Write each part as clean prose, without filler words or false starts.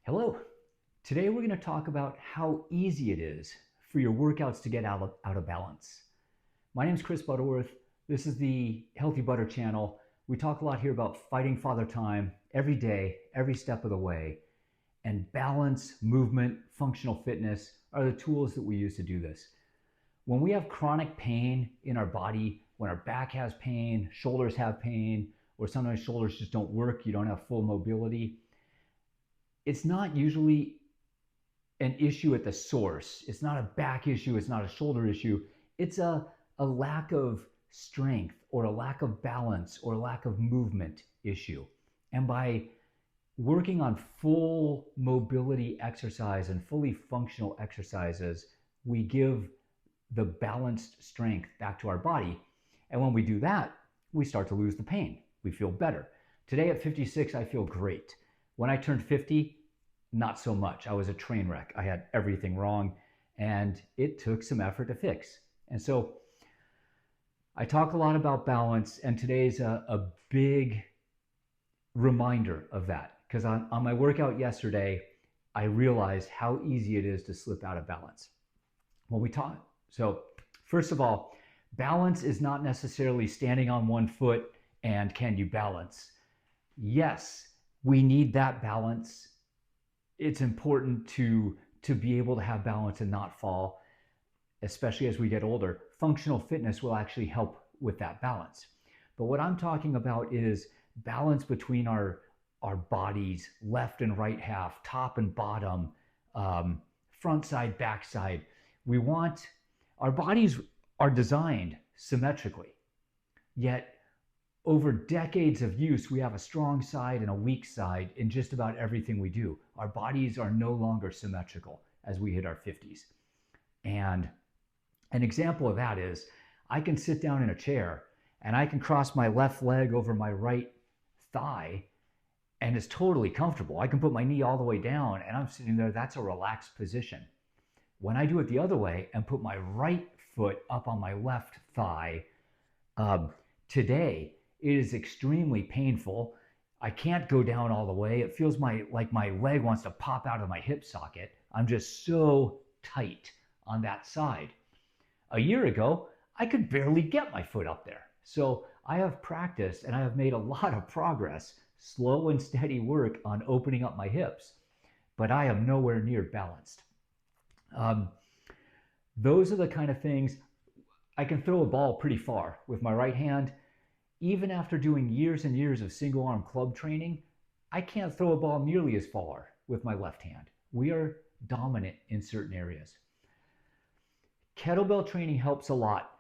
Hello. Today we're going to talk about how easy it is for your workouts to get out of balance. My name is Chris Butterworth. This is the Healthy Butter channel. We talk a lot here about fighting Father Time every day, every step of the way. And balance, movement, functional fitness are the tools that we use to do this. When we have chronic pain in our body, when our back has pain, shoulders have pain, or sometimes shoulders just don't work, you don't have full mobility, it's not usually an issue at the source. It's not a back issue. It's not a shoulder issue. It's a lack of strength or a lack of balance or a lack of movement issue. And by working on full mobility exercise and fully functional exercises, we give the balanced strength back to our body. And when we do that, we start to lose the pain. We feel better. Today at 56, I feel great. When I turned 50, not so much. I was a train wreck. I had everything wrong, and it took some effort to fix. And so I talk a lot about balance, and today's a big reminder of that, because on my workout yesterday, I realized how easy it is to slip out of balance. So first of all, balance is not necessarily standing on one foot and can you balance? Yes, we need that balance. It's important to be able to have balance and not fall, especially as we get older. Functional fitness will actually help with that balance. But what I'm talking about is balance between our bodies, left and right half, top and bottom, front side, back side. Our bodies are designed symmetrically, yet over decades of use, we have a strong side and a weak side in just about everything we do. Our bodies are no longer symmetrical as we hit our 50s. And an example of that is I can sit down in a chair and I can cross my left leg over my right thigh and it's totally comfortable. I can put my knee all the way down and I'm sitting there. That's a relaxed position. When I do it the other way and put my right foot up on my left thigh, today, it is extremely painful. I can't go down all the way. It feels like my leg wants to pop out of my hip socket. I'm just so tight on that side. A year ago, I could barely get my foot up there. So I have practiced and I have made a lot of progress, slow and steady work on opening up my hips, but I am nowhere near balanced. Those are the kind of things. I can throw a ball pretty far with my right hand. Even after doing years and years of single arm club training, I can't throw a ball nearly as far with my left hand. We are dominant in certain areas. Kettlebell training helps a lot.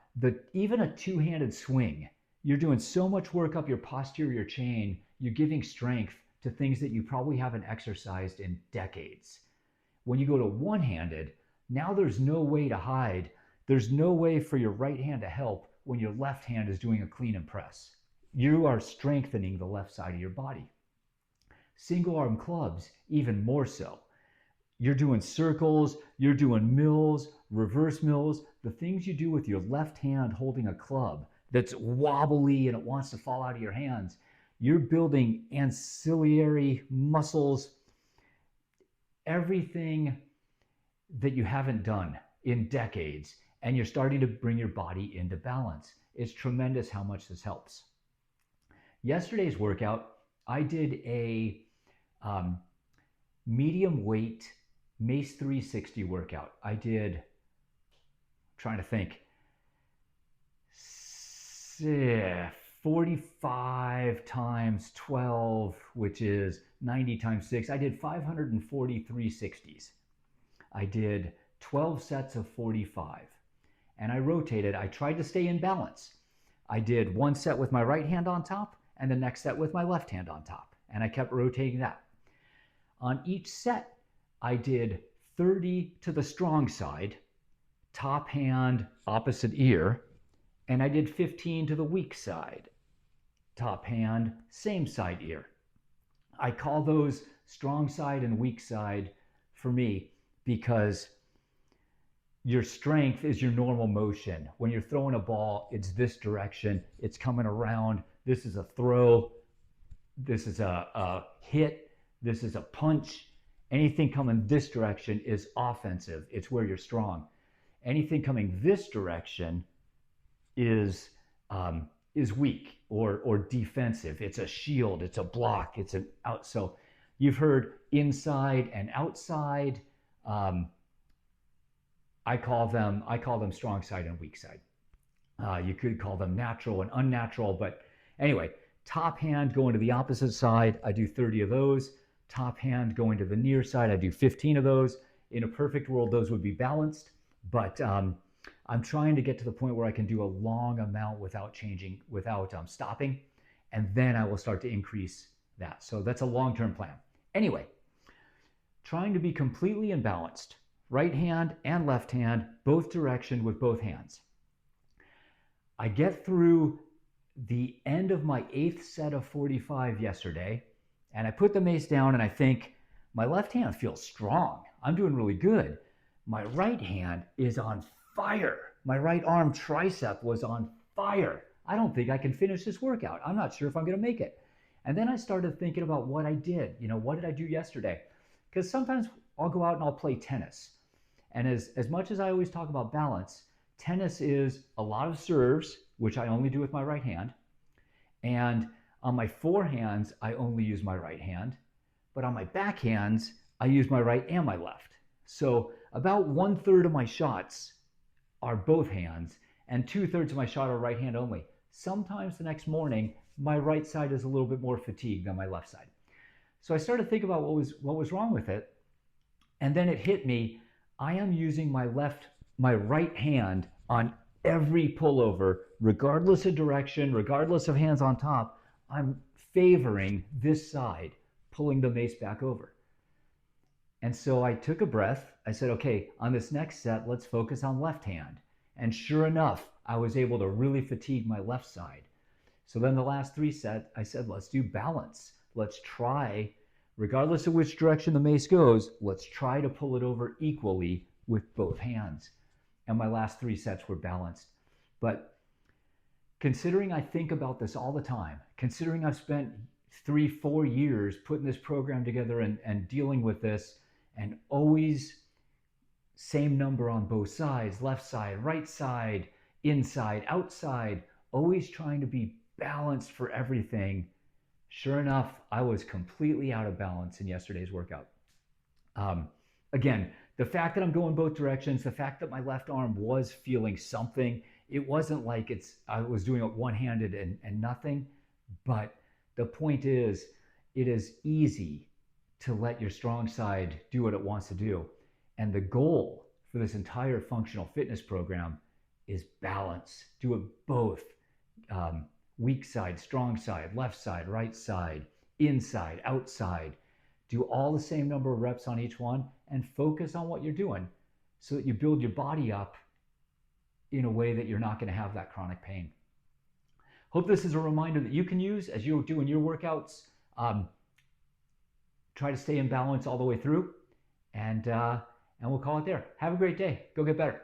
Even a two-handed swing, you're doing so much work up your posterior chain, you're giving strength to things that you probably haven't exercised in decades. When you go to one-handed, now there's no way to hide. There's no way for your right hand to help when your left hand is doing a clean and press. You are strengthening the left side of your body. Single arm clubs, even more so. You're doing circles, you're doing mills, reverse mills, the things you do with your left hand holding a club that's wobbly and it wants to fall out of your hands. You're building ancillary muscles, everything that you haven't done in decades, and you're starting to bring your body into balance. It's tremendous how much this helps. Yesterday's workout, I did a medium weight Mace 360 workout. I did, trying to think, 45 times 12, which is 90 times 6. I did 540 360s. I did 12 sets of 45. And I rotated. I tried to stay in balance. I did one set with my right hand on top and the next set with my left hand on top. And I kept rotating that. On each set, I did 30 to the strong side, top hand, opposite ear, and I did 15 to the weak side, top hand, same side ear. I call those strong side and weak side for me because your strength is your normal motion. When you're throwing a ball, it's this direction, it's coming around. This is a throw, this is a hit, this is a punch, Anything coming this direction is offensive. It's where you're strong. Anything coming this direction is weak or defensive. It's a shield. It's a block. It's an out. So you've heard inside and outside. I call them strong side and weak side. You could call them natural and unnatural, but anyway, top hand going to the opposite side, I do 30 of those. Top hand going to the near side, I do 15 of those. In a perfect world, those would be balanced, but I'm trying to get to the point where I can do a long amount without stopping, and then I will start to increase that. So that's a long-term plan. Anyway, trying to be completely imbalanced, right hand and left hand, both direction with both hands. I get through the end of my 8th set of 45 yesterday, and I put the mace down and I think, my left hand feels strong. I'm doing really good. My right hand is on fire. My right arm tricep was on fire. I don't think I can finish this workout. I'm not sure if I'm going to make it. And then I started thinking about what I did. What did I do yesterday? Because sometimes I'll go out and I'll play tennis. And as much as I always talk about balance, tennis is a lot of serves, which I only do with my right hand. And on my forehands, I only use my right hand. But on my backhands, I use my right and my left. So about 1/3 of my shots are both hands, and 2/3 of my shot are right hand only. Sometimes the next morning, my right side is a little bit more fatigued than my left side. So I started to think about what was wrong with it. And then it hit me, I am using my right hand on every pullover, regardless of direction, regardless of hands on top. I'm favoring this side, pulling the mace back over. And so I took a breath. I said, okay, on this next set, let's focus on left hand. And sure enough, I was able to really fatigue my left side. So then the last 3 sets, I said, let's do balance. Let's try, regardless of which direction the mace goes, let's try to pull it over equally with both hands. And my last 3 sets were balanced. But considering I think about this all the time, considering I've spent 3-4 years putting this program together and dealing with this, and always same number on both sides, left side, right side, inside, outside, always trying to be balanced for everything. Sure enough, I was completely out of balance in yesterday's workout. Again, the fact that I'm going both directions, the fact that my left arm was feeling something, it wasn't like I was doing it one-handed and nothing, but the point is, it is easy to let your strong side do what it wants to do. And the goal for this entire functional fitness program is balance. Do it both. Weak side, strong side, left side, right side, inside, outside. Do all the same number of reps on each one and focus on what you're doing so that you build your body up in a way that you're not going to have that chronic pain. Hope this is a reminder that you can use as you're doing your workouts. Try to stay in balance all the way through, and we'll call it there. Have a great day. Go get better.